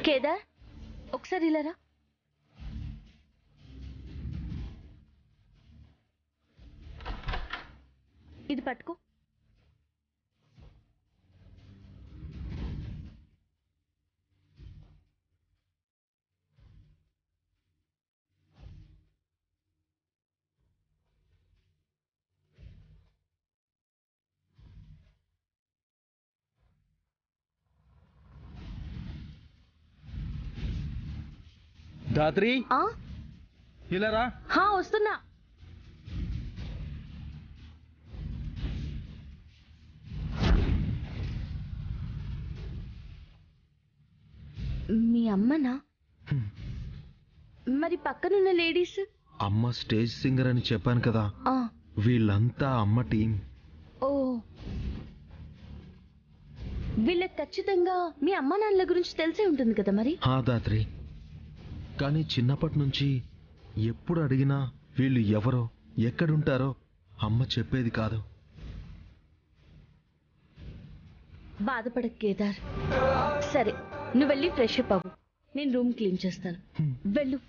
కేదార్ ఒకసారి ఇలా రా. ఇది పట్టుకో. ధాత్రి ఇలా రా. వస్తున్నా. మీ అమ్మనా? మరి పక్కనున్న లేడీస్? అమ్మ స్టేజ్ సింగర్ అని చెప్పాను కదా, వీళ్ళంతా అమ్మ టీం. ఓ, వీళ్ళకి ఖచ్చితంగా మీ అమ్మ నాన్నల గురించి తెలిసే ఉంటుంది కదా మరి. ధాత్రి, కానీ చిన్నప్పటి నుంచి ఎప్పుడు అడిగినా వీళ్ళు ఎవరో ఎక్కడుంటారో అమ్మ చెప్పేది కాదు. బాధపడకు కేదార్. సరే, నువ్వు వెళ్ళి ఫ్రెష్ అప్ అవ్వు, నేను రూమ్ క్లీన్ చేస్తాను. వెళ్ళు.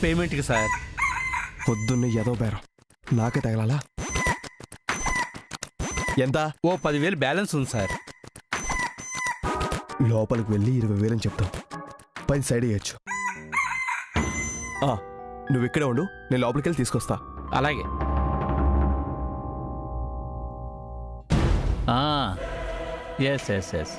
పేమెంట్కి సార్. పొద్దున్నే ఏదో బేరం నాకే తగలాలా? ఎంత? ఓ 10,000 బ్యాలెన్స్ ఉంది సార్. లోపలికి వెళ్ళి 20,000 అని చెప్తాం. 10 సైడ్ ఇవ్వచ్చు. నువ్వు ఇక్కడే ఉండు, నేను లోపలికి వెళ్ళి తీసుకొస్తా. అలాగే. Yes yes yes.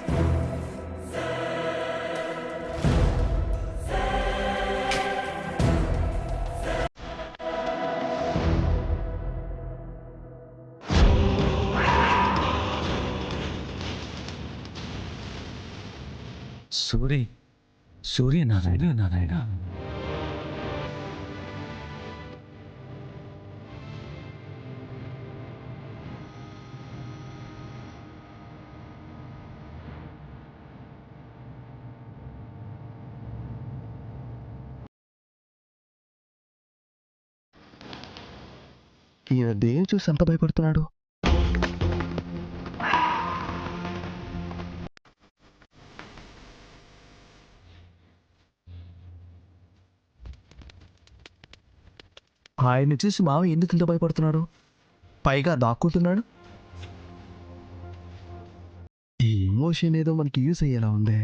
సూర్యనారాయణ. ఈయన దేని చూసి అంత భయపడుతున్నాడు? ఆయన్ని చూసి మావ ఎందుకు ఇంత భయపడుతున్నాడు? పైగా దాక్కుంటున్నాడు. ఈ ఎమోషన్ ఏదో మనకి యూస్ అయ్యేలా ఉందే.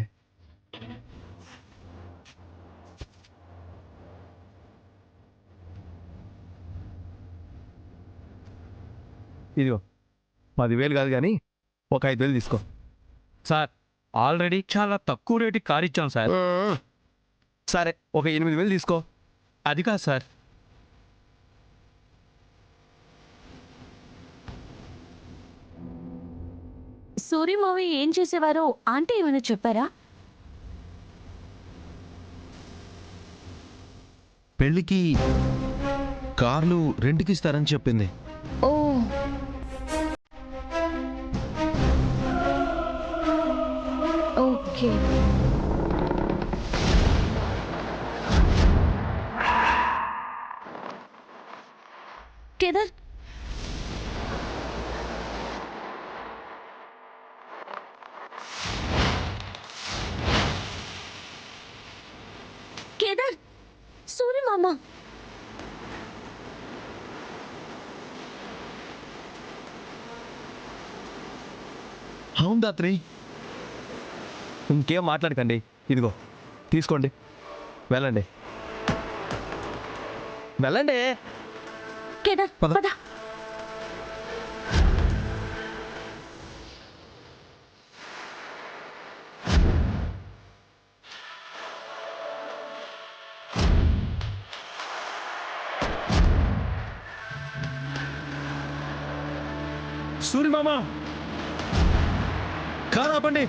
ఇదిగో 10,000 కాదు కానీ ఒక 5,000 తీసుకో. సార్, ఆల్రెడీ చాలా తక్కువ రేటుకి కార్ ఇచ్చాం సార్. సరే, ఒక 8,000 తీసుకో. అది కాదు సార్. సూరి మూవీ ఏం చేసేవారో ఆంటీ ఏమైనా చెప్పారా? పెళ్ళికి కార్లు రెంట్కి ఇస్తారని చెప్పింది. ఓ ఓకే. కేదార్, కేదార్, సూర్య మామ. అవును దాత్రి. ఇంకేం మాట్లాడకండి, ఇదిగో తీసుకోండి, వెళ్ళండి వెళ్ళండి. కేదార్ పద. పద. సూర్యమామ, కారు ఆపండి.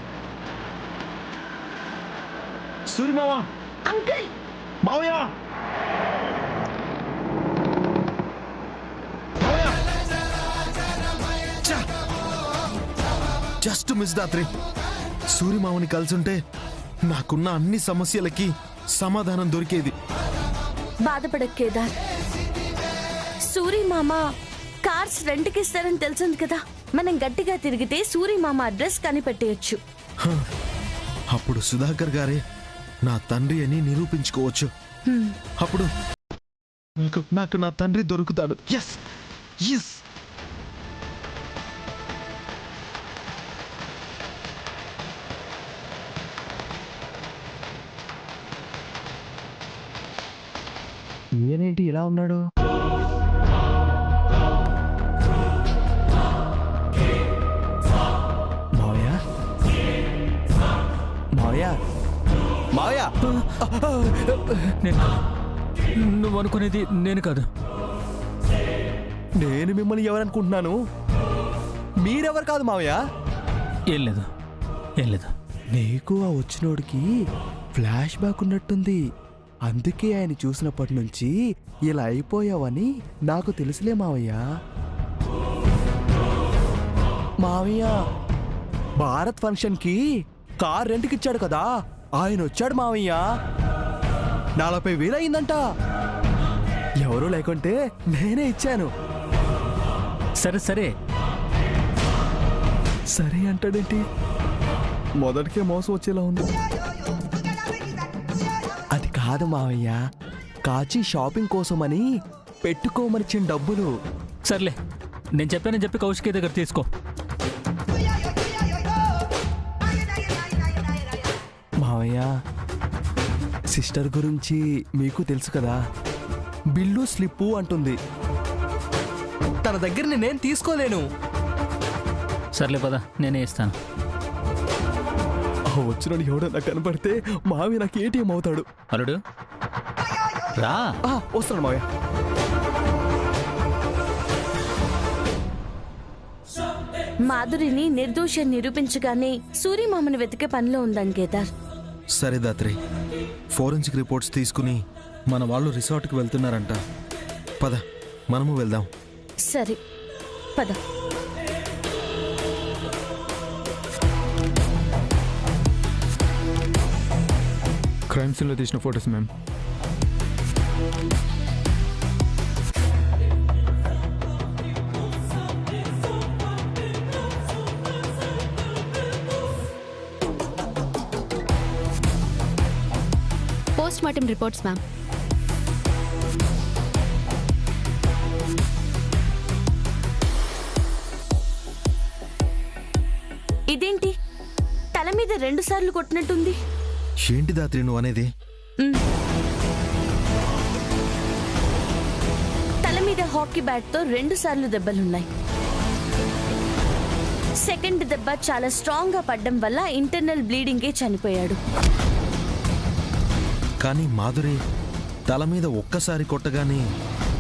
సూర్యమామ, అంకుల్, మావయ్య, జస్ట్ మిస్ దాత్రి. సూర్యమామని కలిసుంటే నాకున్న అన్ని సమస్యలకి సమాధానం దొరికేది. బాధపడక కేదార్. సూరి మామ కార్స్ రెంట్కి ఇస్తారని తెలిసింది కదా, మనం గట్టిగా తిరిగితే సూరి మామ అడ్రస్ కనిపెట్టేయచ్చు. అప్పుడు సుధాకర్ గారే నా తండ్రి అని నిరూపించుకోవచ్చు. అప్పుడు నాకు నా తండ్రి దొరుకుతాడు. Yes yes. ఈయనేంటి ఇలా ఉన్నాడు? మావయ్య, మావయ్య, మావయ్య, నువ్వు అనుకునేది నేను కాదు. నేను మిమ్మల్ని ఎవరనుకుంటున్నాను? మీరెవరు కాదు మావయ్య. ఏం లేదు, ఏం లేదు. నీకు ఆ వచ్చినోడికి ఫ్లాష్ బ్యాక్ ఉన్నట్టుంది. అందుకే ఆయన చూసినప్పటి నుంచి ఇలా అయిపోయావని నాకు తెలుసులే మావయ్య. మావయ్య, భారత్ ఫంక్షన్కి కార్ రెంట్కి ఇచ్చాడు కదా, ఆయన వచ్చాడు మావయ్య. 40,000 అయిందంట. ఎవరూ లేకుంటే నేనే ఇచ్చాను. సరే సరే, సరే అంటాడేంటి? మొదటికే మోసం వచ్చేలా ఉంది. అది కాదు మావయ్య, కాచి షాపింగ్ కోసమని పెట్టుకోమనిచ్చిన డబ్బులు. సర్లే, నేను చెప్పానని చెప్పి కౌశికి దగ్గర తీసుకో. మావయ్య, సిస్టర్ గురించి మీకు తెలుసు కదా, బిల్లు స్లిప్పు అంటుంది. తన దగ్గర నేనేం తీసుకోలేను. సర్లే పద, నేనే ఇస్తాను. ఆ వచ్చినోడు ఎవడన్నా కనపడితే మావి నాకు ఏటీఎం అవుతాడు. అల్లుడు రా. వస్తాడు మావయ్య. మాధురిని నిర్దోషం నిరూపించగానే సూరి మామని వెతికే పనిలో ఉందని కేదార్. సరే దాత్రి, ఫోరెన్సిక్ రిపోర్ట్స్ తీసుకుని మన వాళ్ళు రిసార్ట్కి వెళ్తున్నారంట. పద, మనము వెళ్దాం. సరే పద. క్రైమ్ సీన్లో తీసిన photos ma'am. Post mortem reports ma'am. ఇదేంటి తల మీద 2 సార్లు కొట్టినట్టుంది? ఏంటి దాత్రి నువ్వు అనేది? తల మీద హాకీ బ్యాట్ తో 2 సార్లు దెబ్బలున్నాయి. సెకండ్ దెబ్బ చాలా స్ట్రాంగ్ గా పడ్డం వల్ల ఇంటర్నల్ బ్లీడింగే చనిపోయాడు. కానీ మాధురి తల మీద ఒక్కసారి కొట్టగానే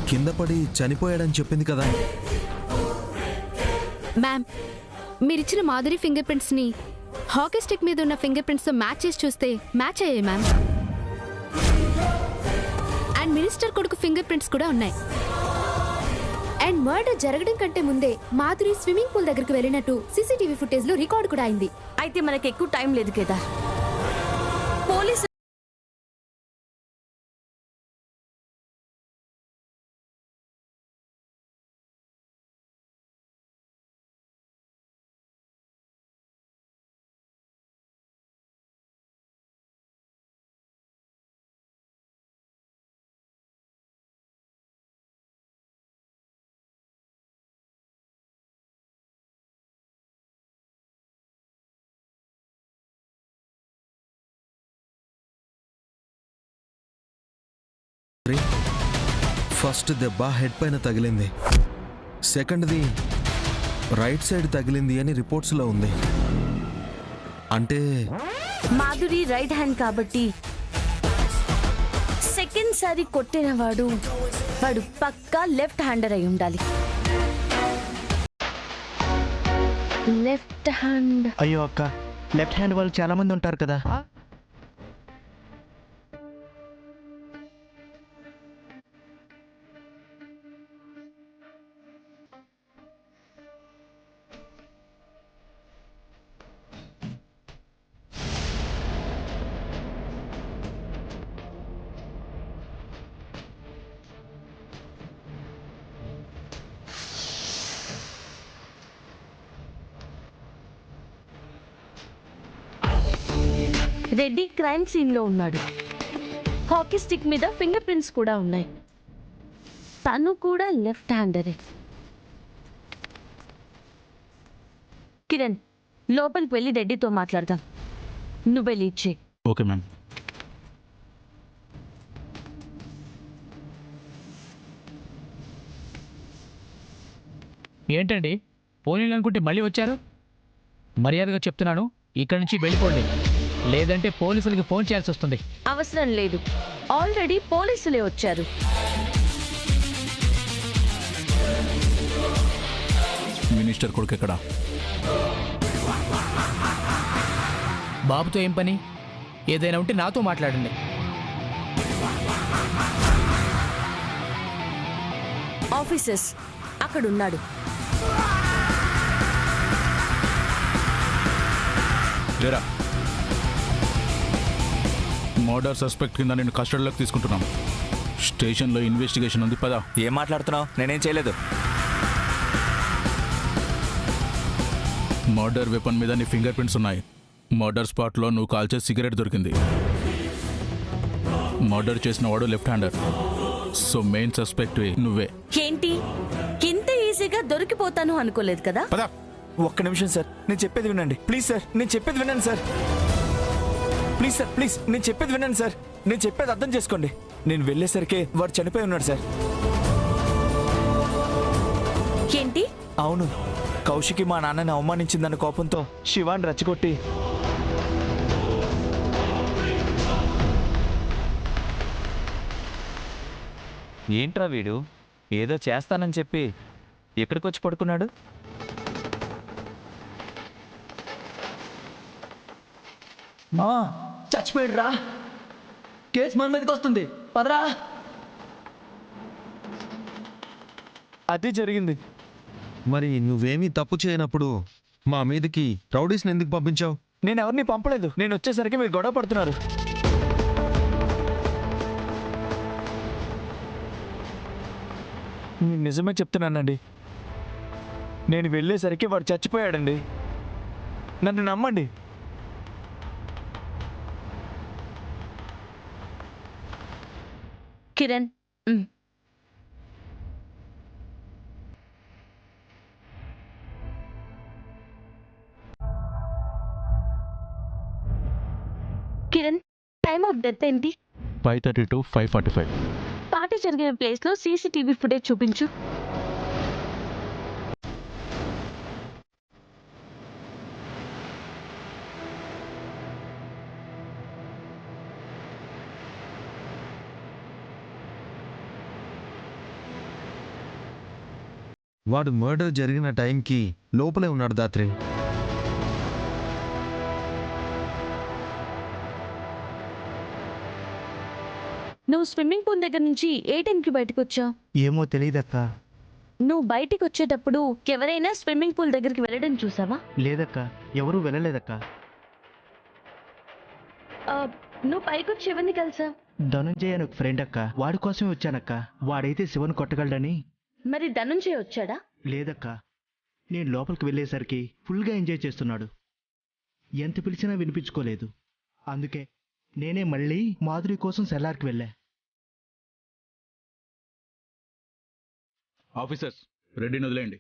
కింద పడి చనిపోయాడని చెప్పింది కదా. మ్యామ్, మీరిచ్చిన మాధురి ఫింగర్ ప్రింట్స్ ని హాకీ స్టిక్ మీద ఉన్న ఫింగర్ ప్రింట్స్ తో మ్యాచ్ చేసి చూస్తే మ్యాచ్ అయ్యాయి మ్యామ్. అండ్ మినిస్టర్ కొడుకు ఫింగర్ ప్రింట్స్ కూడా ఉన్నాయి. అండ్ మర్డర్ జరగడం కంటే ముందే మాధురి స్విమ్మింగ్ పూల్ దగ్గరికి వెళ్ళినట్టు సీసీటీవీ ఫుటేజ్ లో రికార్డ్ కూడా అయింది. అయితే మనకి ఎక్కువ టైం లేదు కేదార్. పోలీసు ఫస్ట్ దెబ్బ హెడ్ పైన తగిలింది, సెకండ్ది రైట్ సైడ్ తగిలింది అని రిపోర్ట్స్లో ఉంది. అంటే మాధురి రైట్ హ్యాండ్ కాబట్టి సెకండ్ సారి కొట్టిన వాడు పక్కా లెఫ్ట్ హ్యాండర్ అయి ఉండాలి. Left hand. అయ్యో అక్క, లెఫ్ట్ హ్యాండ్ వాళ్ళు చాలా మంది ఉంటారు కదా. రెడ్డి క్రైమ్ సీన్ లో ఉన్నాడు. హాకీ స్టిక్ మీద ఫింగర్ ప్రింట్స్ కూడా ఉన్నాయి. తను కూడా లెఫ్ట్ హ్యాండరే. కిరణ్, లోపలికి వెళ్ళి రెడ్డితో మాట్లాడదాం. నువ్వే లీడ్ చేయి. Okay ma'am. ఏంటండి, పోనీ అనుకుంటే మళ్ళీ వచ్చారు? మర్యాదగా చెప్తున్నాను, ఇక్కడి నుంచి వెళ్ళిపోండి, లేదంటే పోలీసులకి ఫోన్ చేయాల్సి వస్తుంది. అవసరం లేదు, ఆల్రెడీ పోలీసులే వచ్చారు. మినిస్టర్ కొడుకు ఎక్కడ? బాబుతో ఏం పని? ఏదైనా ఉంటే నాతో మాట్లాడండి. ఆఫీసర్స్ అక్కడున్నాడు. లేరా, మర్డర్ సస్పెక్ట్ కింద నేను కస్టడీలోకి తీసుకుంటున్నాం. స్టేషన్లో ఇన్వెస్టిగేషన్ ఉంది, పదా. ఏం మాట్లాడుతున్నావు? నేనేం చేయలేదు. మర్డర్ వెపన్ మీద నీ ఫింగర్ ప్రింట్స్ ఉన్నాయి. మర్డర్ స్పాట్లో నువ్వు కాల్చే సిగరెట్ దొరికింది. మర్డర్ చేసిన వాడు left hander, so main suspect నువ్వే. ఏంటి, ఇంత ఈజీగా దొరికిపోతాను అనుకోలేదు కదా. పదా. ఒక్క నిమిషం సార్, నేను చెప్పేది వినండి ప్లీజ్. సార్ నేను చెప్పేది వినండి సార్, ప్లీజ్ సార్, ప్లీజ్ నేను చెప్పేది వినండి సార్. నేను చెప్పేది అర్థం చేసుకోండి. నేను వెళ్ళేసరికి వాడు చనిపోయి ఉన్నాడు సార్. ఏంటి? అవును, కౌశికి మా నాన్నని అవమానించిందన్న కోపంతో శివాన్ రచ్చగొట్టి ఏంట్రా వీడు ఏదో చేస్తానని చెప్పి ఎక్కడికి వచ్చి పడుకున్నాడు? చచ్చిపోయాడు రా, కేసు మన మీదకి వస్తుంది, పదరా. అది జరిగింది. మరి నువ్వేమీ తప్పు చేయనప్పుడు మా మీదకి రౌడీస్ని ఎందుకు పంపించావు? నేను ఎవరిని పంపలేదు. నేను వచ్చేసరికి మీరు గొడవ పడుతున్నారు. నిజమే చెప్తున్నానండి. నేను వెళ్ళేసరికి వాడు చచ్చిపోయాడండి. నన్ను నమ్మండి. Kiran, Kiran, time of death ఏంటి? 5:30 to 5:45. పార్టీ జరిగిన ప్లేస్ లో సీసీటీవీ ఫుటేజ్ చూపించు. వాడు మర్డర్ జరిగిన టైంకి లోపలే ఉన్నాడు దాత్రి. నువ్వు స్విమ్మింగ్ పూల్ దగ్గర నుంచి ఏ టైంకి బయటకు వచ్చావు? ఏమో తెలియదక్క, నువ్వు బయటికి వచ్చేటప్పుడు ఎవరైనా స్విమ్మింగ్ పూల్ దగ్గరికి వెళ్ళడం చూసావా? లేదక్క, ఎవరూ వెళ్ళలేదక్క. నువ్వు పైకొచ్చి ఎవరిని కలిసా? ధనుంజయ్ అని ఒక ఫ్రెండ్ అక్క, వాడి కోసమే వచ్చానక్క. వాడైతే శివను కొట్టగలడని. మరి ధనుంజయ్ వచ్చాడా? లేదక్క, నేను లోపలికి వెళ్ళేసరికి ఫుల్గా ఎంజాయ్ చేస్తున్నాడు. ఎంత పిలిచినా వినిపించుకోలేదు. అందుకే నేనే మళ్ళీ మాధురి కోసం సెల్లార్కి వెళ్ళా. ఆఫీసర్స్, రెడ్డిని వదిలేయండి.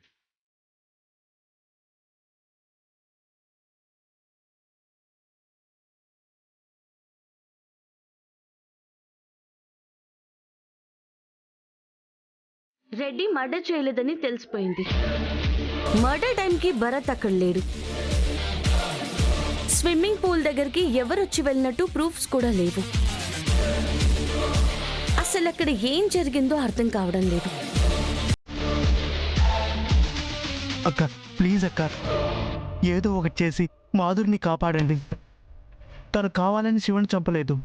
రెడ్డి మర్డర్ చేయలేదని తెలిసిపోయింది. మర్డర్ టైంకి భరత్ అక్కడ లేడు. స్విమ్మింగ్ పూల్ దగ్గరికి ఎవరొచ్చి వెళ్ళినట్టు ప్రూఫ్స్ కూడా లేవు. అసలు అక్కడ ఏం జరిగిందో అర్థం కావడం లేదు. అక్క ప్లీజ్ అక్క, ఏదో ఒకటి చేసి మాధురిని కాపాడండి. తను కావాలని శివని చంపలేదు.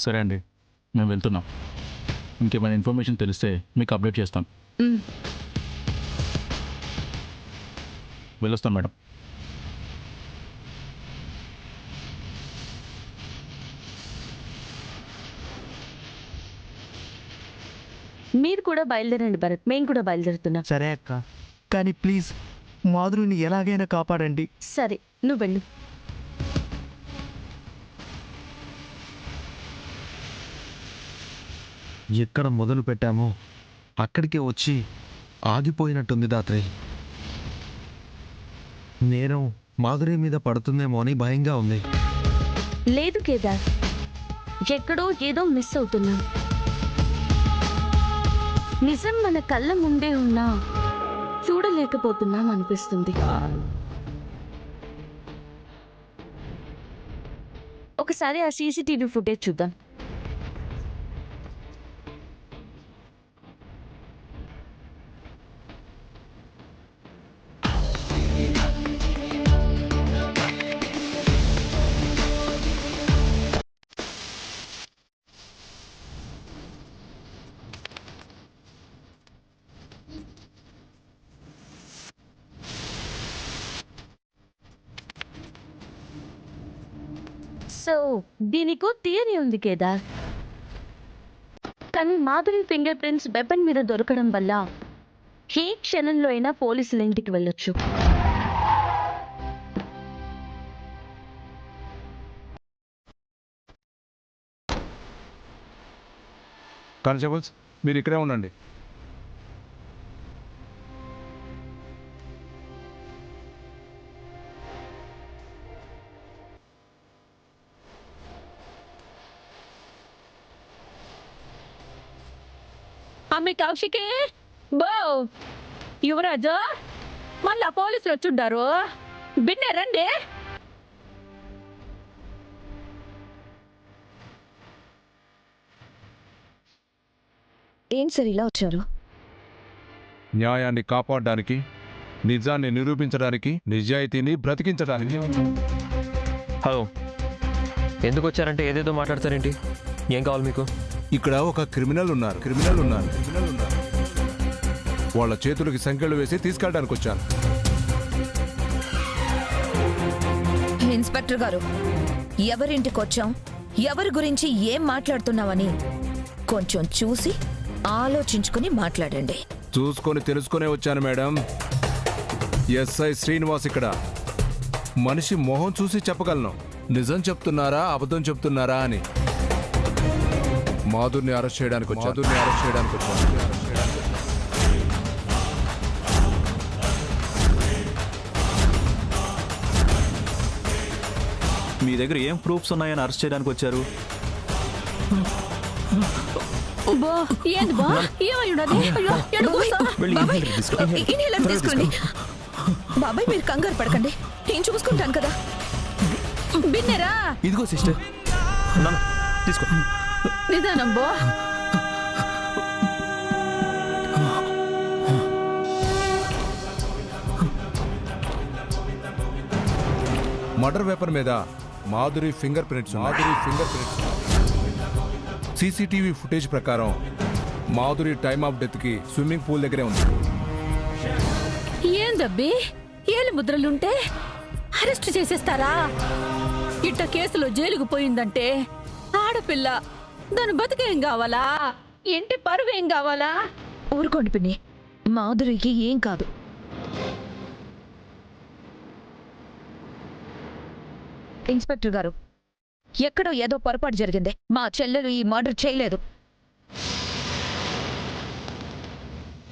సరే అండి, మేము వెళ్తున్నాం. ఇంకేమైనా ఇన్ఫర్మేషన్ తెలిస్తే మీకు అప్డేట్ చేస్తాం. వెళ్ళొస్తాం మేడం. మీరు కూడా బయలుదేరండి భరత్, మేము కూడా బయలుదేరుతున్నాం. సరే అక్క, కానీ ప్లీజ్ మాధురిని ఎలాగైనా కాపాడండి. సరే, నువ్వు వెళ్ళు. ఎక్కడ మొదలు పెట్టామో అక్కడికే వచ్చి ఆగిపోయినట్టుంది దాత్రి. నేను మాధురి మీద పడుతుందేమో అని భయంగా ఉంది. లేదు కేదార్, ఎక్కడో ఏదో మిస్ అవుతున్నాం. నిజం మన కళ్ళ ముందే ఉన్నా చూడలేకపోతున్నాం అనిపిస్తుంది. ఒకసారి ఆ సీసీటీవీ ఫుటేజ్ చూద్దాం. సో దీనికి థియరీ ఉంది కేదార్, కానీ మాధురి ఫింగర్ ప్రింట్స్ వెపన్ మీద దొరకడం వల్ల ఏ క్షణంలో అయినా పోలీసుల ఇంటికి వెళ్ళొచ్చు. కానిస్టేబుల్స్, మీరు ఇక్కడే ఉండండి. అమ్మి కౌశికి, బో యువరాజు, మళ్ళా పోలీసులు వచ్చుండారు. బిన్నే రండి. ఏం సార్ ఇలా వచ్చారు? న్యాయాన్ని కాపాడడానికి, నిజాన్ని నిరూపించడానికి, నిజాయితీని బ్రతికించడానికి. హలో, ఎందుకు వచ్చారంటే ఏదేదో మాట్లాడతారేంటి? ఏం కావాలి మీకు? ఇక్కడ ఒక క్రిమినల్ ఉన్నారు. వాళ్ళ చేతులకి సంఖ్యలు వేసి తీసుకెళ్ళడానికి వచ్చాను. ఇన్స్పెక్టర్ గారు, ఎవరింటికి వచ్చాం, ఎవరి గురించి ఏం మాట్లాడుతున్నామని కొంచెం చూసి ఆలోచించుకుని మాట్లాడండి. చూసుకొని తెలుసుకునే వచ్చాను మేడం. ఎస్ఐ శ్రీనివాస్ ఇక్కడ. మనిషి మొహం చూసి చెప్పగలను నిజం చెప్తున్నారా అబద్ధం చెప్తున్నారా అని. మాధుర్ని అరెస్ట్ చేయడానికి వచ్చాను. మీ దగ్గర ఏం ప్రూఫ్స్ ఉన్నాయని అరెస్ట్ చేయడానికి వచ్చారు? తీసుకోండి బాబాయ్, మీరు కంగారు పడకండి, నేను చూసుకుంటాను కదా. బిన్నెరా, ఇదిగో సిస్టర్, తీసుకో. నిదానం బో. మర్డర్ వెపన్ మీద Madhuri finger prints. CCTV footage ప్రకారం మాధురి టైమ్ ఆఫ్ డెత్కి స్విమ్మింగ్ పూల్ దగ్గరే ఉంది. ఏందబ్బి ఏలు ముద్రలుంటే అరెస్ట్ చేసేస్తారా? ఇట్ట కేసులో జైలుకు పోయిందంటే ఆడపిల్ల దాని బతికేం కావాలా? ఇంటి పరువేం కావాలా? ఊరుకోండి పిన్ని, మాధురికి ఏం కాదు. ఇన్స్పెక్టర్ గారు, ఎక్కడో ఏదో పొరపాటు జరిగింది. మా చెల్లెలు ఈ మర్డర్ చేయలేదు.